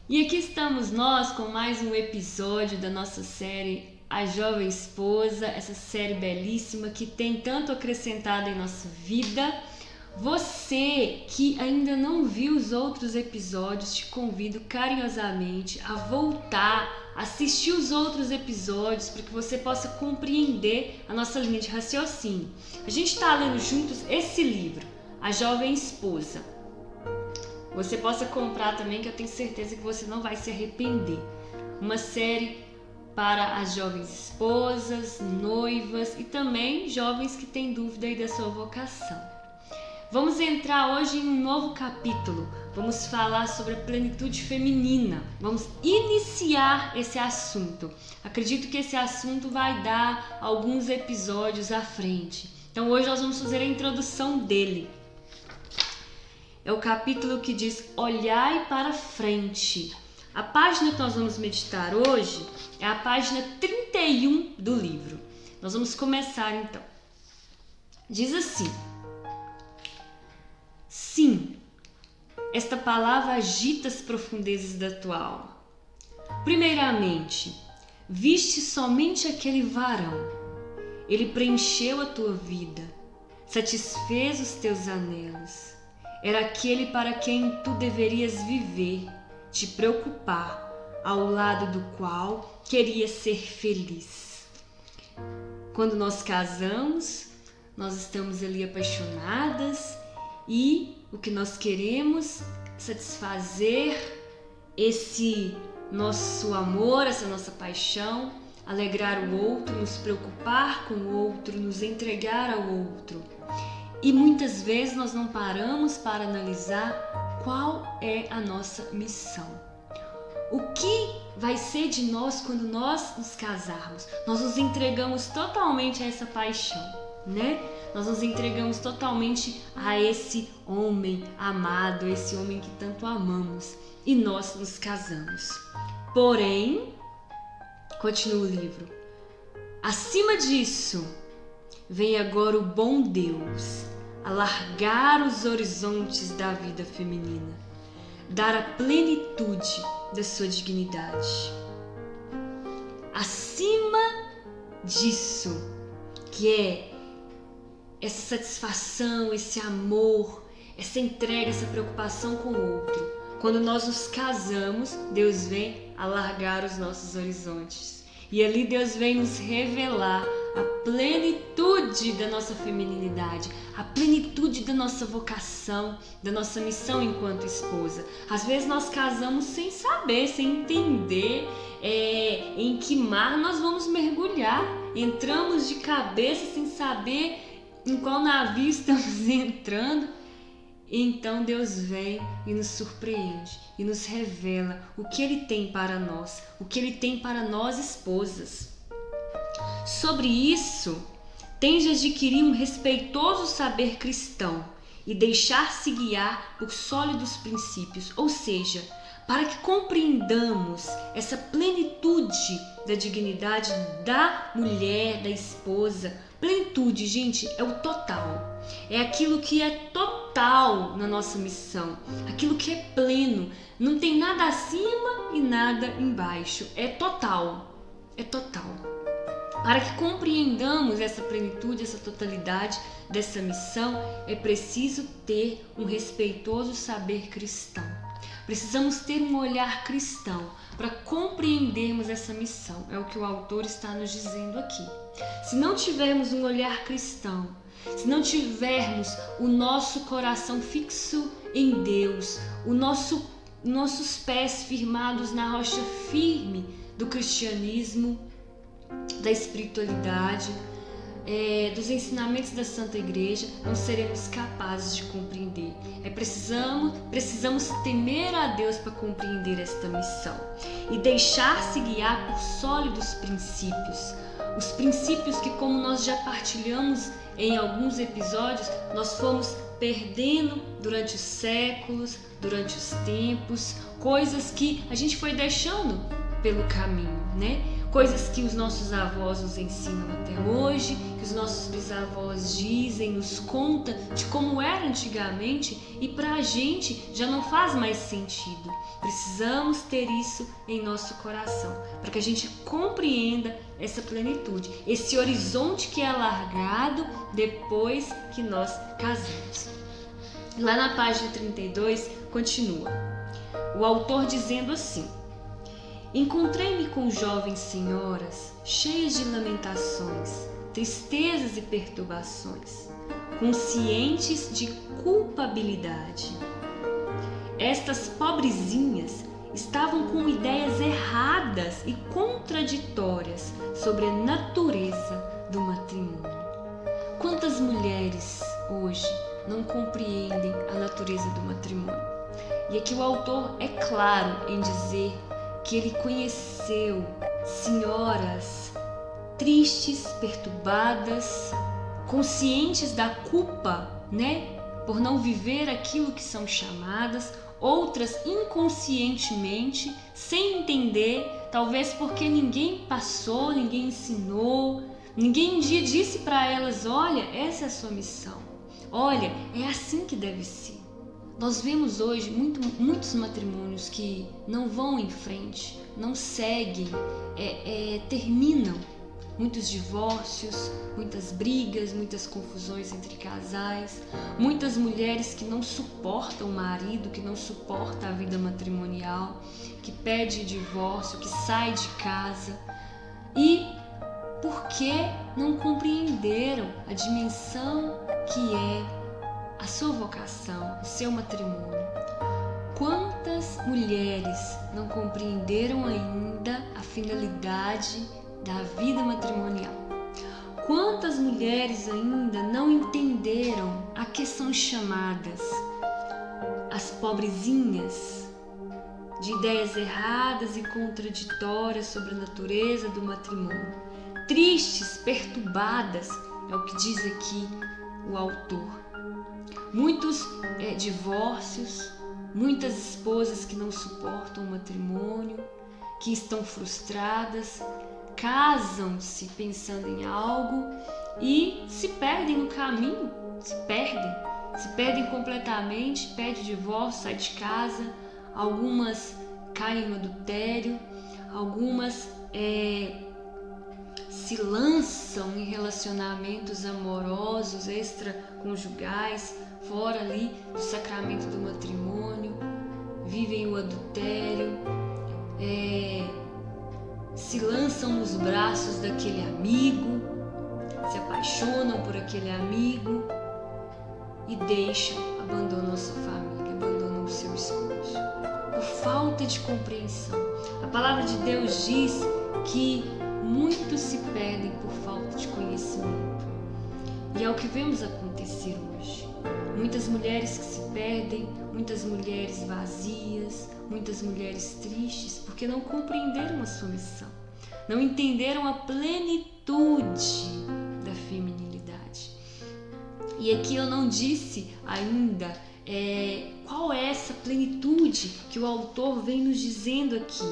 E aqui estamos nós com mais um episódio da nossa série A Jovem Esposa, essa série belíssima que tem tanto acrescentado em nossa vida. Você que ainda não viu os outros episódios, te convido carinhosamente a voltar, assistir os outros episódios para que você possa compreender a nossa linha de raciocínio. A gente está lendo juntos esse livro, A Jovem Esposa. Você possa comprar também, que eu tenho certeza que você não vai se arrepender. Uma série para as jovens esposas, noivas e também jovens que têm dúvida aí da sua vocação. Vamos entrar hoje em um novo capítulo. Vamos falar sobre a plenitude feminina. Vamos iniciar esse assunto. Acredito que esse assunto vai dar alguns episódios à frente. Então hoje nós vamos fazer a introdução dele. É o capítulo que diz: olhai para frente. A página que nós vamos meditar hoje é a página 31 do livro. Nós vamos começar então. Diz assim: sim, esta palavra agita as profundezas da tua alma. Primeiramente, viste somente aquele varão. Ele preencheu a tua vida, satisfez os teus anelos. Era aquele para quem tu deverias viver, te preocupar, ao lado do qual querias ser feliz. Quando nós casamos, nós estamos ali apaixonadas e o que nós queremos satisfazer esse nosso amor, essa nossa paixão, alegrar o outro, nos preocupar com o outro, nos entregar ao outro. E muitas vezes nós não paramos para analisar qual é a nossa missão. O que vai ser de nós quando nós nos casarmos? Nós nos entregamos totalmente a essa paixão, né? Nós nos entregamos totalmente a esse homem amado, esse homem que tanto amamos. E nós nos casamos. Porém, continua o livro, acima disso, vem agora o bom Deus alargar os horizontes da vida feminina, dar a plenitude da sua dignidade. Acima disso, que é essa satisfação, esse amor, essa entrega, essa preocupação com o outro. Quando nós nos casamos, Deus vem alargar os nossos horizontes. E ali Deus vem nos revelar a plenitude da nossa feminilidade, a plenitude da nossa vocação, da nossa missão enquanto esposa. Às vezes nós casamos sem saber, sem entender em que mar nós vamos mergulhar. Entramos de cabeça sem saber em qual navio estamos entrando. Então Deus vem e nos surpreende e nos revela o que Ele tem para nós, o que Ele tem para nós esposas. Sobre isso, tens de adquirir um respeitoso saber cristão e deixar-se guiar por sólidos princípios, ou seja, para que compreendamos essa plenitude da dignidade da mulher, da esposa. Plenitude, gente, é o total. É aquilo que é total na nossa missão. Aquilo que é pleno. Não tem nada acima e nada embaixo. É total. É total. Para que compreendamos essa plenitude, essa totalidade dessa missão, é preciso ter um respeitoso saber cristão. Precisamos ter um olhar cristão para compreendermos essa missão. É o que o autor está nos dizendo aqui. Se não tivermos um olhar cristão, se não tivermos o nosso coração fixo em Deus, nossos pés firmados na rocha firme do cristianismo, da espiritualidade, dos ensinamentos da Santa Igreja, não seremos capazes de compreender. Precisamos temer a Deus para compreender esta missão e deixar-se guiar por sólidos princípios. Os princípios que, como nós já partilhamos em alguns episódios, nós fomos perdendo durante os séculos, durante os tempos, coisas que a gente foi deixando pelo caminho, né? Coisas que os nossos avós nos ensinam até hoje, que os nossos bisavós dizem, nos contam de como era antigamente, e pra gente já não faz mais sentido. Precisamos ter isso em nosso coração, para que a gente compreenda essa plenitude, esse horizonte que é alargado depois que nós casamos. Lá na página 32, continua o autor dizendo assim: encontrei-me com jovens senhoras cheias de lamentações, tristezas e perturbações, conscientes de culpabilidade. Estas pobrezinhas estavam com ideias erradas e contraditórias sobre a natureza do matrimônio. Quantas mulheres hoje não compreendem a natureza do matrimônio? E aqui o autor é claro em dizer que ele conheceu senhoras tristes, perturbadas, conscientes da culpa, né, por não viver aquilo que são chamadas, outras inconscientemente, sem entender, talvez porque ninguém passou, ninguém ensinou, ninguém um dia disse para elas: olha, essa é a sua missão, olha, é assim que deve ser. Nós vemos hoje muitos matrimônios que não vão em frente, não seguem, terminam. Muitos divórcios, muitas brigas, muitas confusões entre casais, muitas mulheres que não suportam o marido, que não suportam a vida matrimonial, que pede divórcio, que sai de casa. E porque não compreenderam a dimensão que é a sua vocação, o seu matrimônio. Quantas mulheres não compreenderam ainda a finalidade da vida matrimonial? Quantas mulheres ainda não entenderam a que são chamadas as pobrezinhas, de ideias erradas e contraditórias sobre a natureza do matrimônio? Tristes, perturbadas, é o que diz aqui o autor. Muitos divórcios, muitas esposas que não suportam o matrimônio, que estão frustradas, casam-se pensando em algo e se perdem no caminho, se perdem completamente, pedem divórcio, saem de casa, algumas caem no adultério, algumas se lançam em relacionamentos amorosos, extraconjugais, fora ali do sacramento do matrimônio, vivem o adultério, se lançam nos braços daquele amigo, se apaixonam por aquele amigo e abandonam a sua família, abandonam o seu esposo, por falta de compreensão. A palavra de Deus diz que muitos se perdem por falta de conhecimento. E é o que vemos acontecer hoje. Muitas mulheres que se perdem, muitas mulheres vazias, muitas mulheres tristes, porque não compreenderam a sua missão, não entenderam a plenitude da feminilidade. E aqui eu não disse ainda qual é essa plenitude que o autor vem nos dizendo aqui.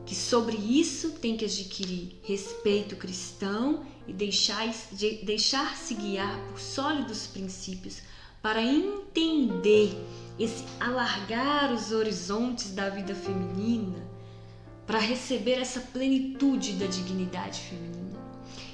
Que sobre isso tem que adquirir respeito cristão e deixar-se guiar por sólidos princípios para entender esse alargar os horizontes da vida feminina, para receber essa plenitude da dignidade feminina.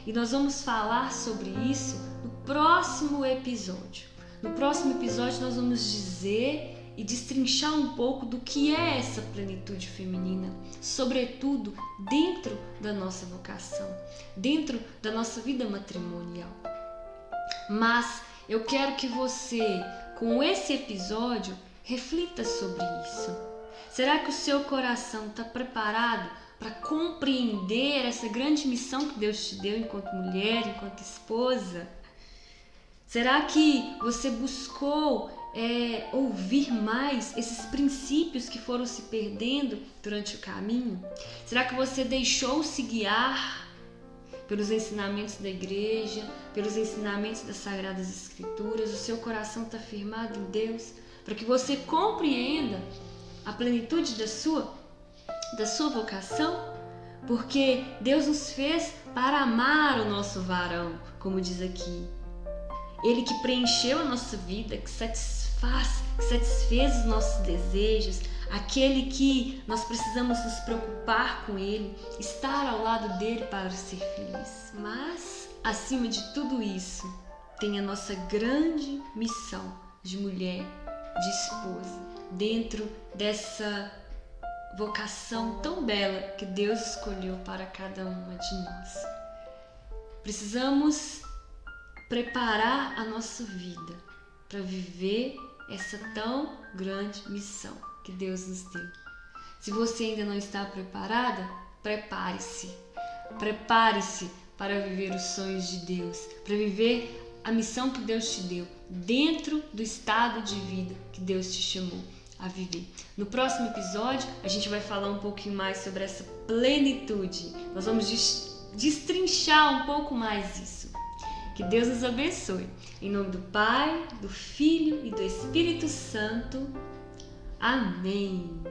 E nós vamos falar sobre isso no próximo episódio. No próximo episódio nós vamos dizer e destrinchar um pouco do que é essa plenitude feminina, sobretudo dentro da nossa vocação, dentro da nossa vida matrimonial. Mas eu quero que você, com esse episódio, reflita sobre isso. Será que o seu coração está preparado para compreender essa grande missão que Deus te deu enquanto mulher, enquanto esposa? Será que você buscou ouvir mais esses princípios que foram se perdendo durante o caminho? Será que você deixou-se guiar pelos ensinamentos da igreja, pelos ensinamentos das Sagradas Escrituras? O seu coração está firmado em Deus para que você compreenda a plenitude da sua da sua vocação? Porque Deus nos fez para amar o nosso varão, como diz aqui. Ele que preencheu a nossa vida, que satisfez os nossos desejos, aquele que nós precisamos nos preocupar com ele, estar ao lado dele para ser feliz. Mas, acima de tudo isso, tem a nossa grande missão de mulher, de esposa, dentro dessa vocação tão bela que Deus escolheu para cada uma de nós. Precisamos preparar a nossa vida para viver essa tão grande missão que Deus nos deu. Se você ainda não está preparada, prepare-se. Prepare-se para viver os sonhos de Deus, para viver a missão que Deus te deu, dentro do estado de vida que Deus te chamou a viver. No próximo episódio, a gente vai falar um pouquinho mais sobre essa plenitude. Nós vamos destrinchar um pouco mais isso. Que Deus nos abençoe. Em nome do Pai, do Filho e do Espírito Santo. Amém.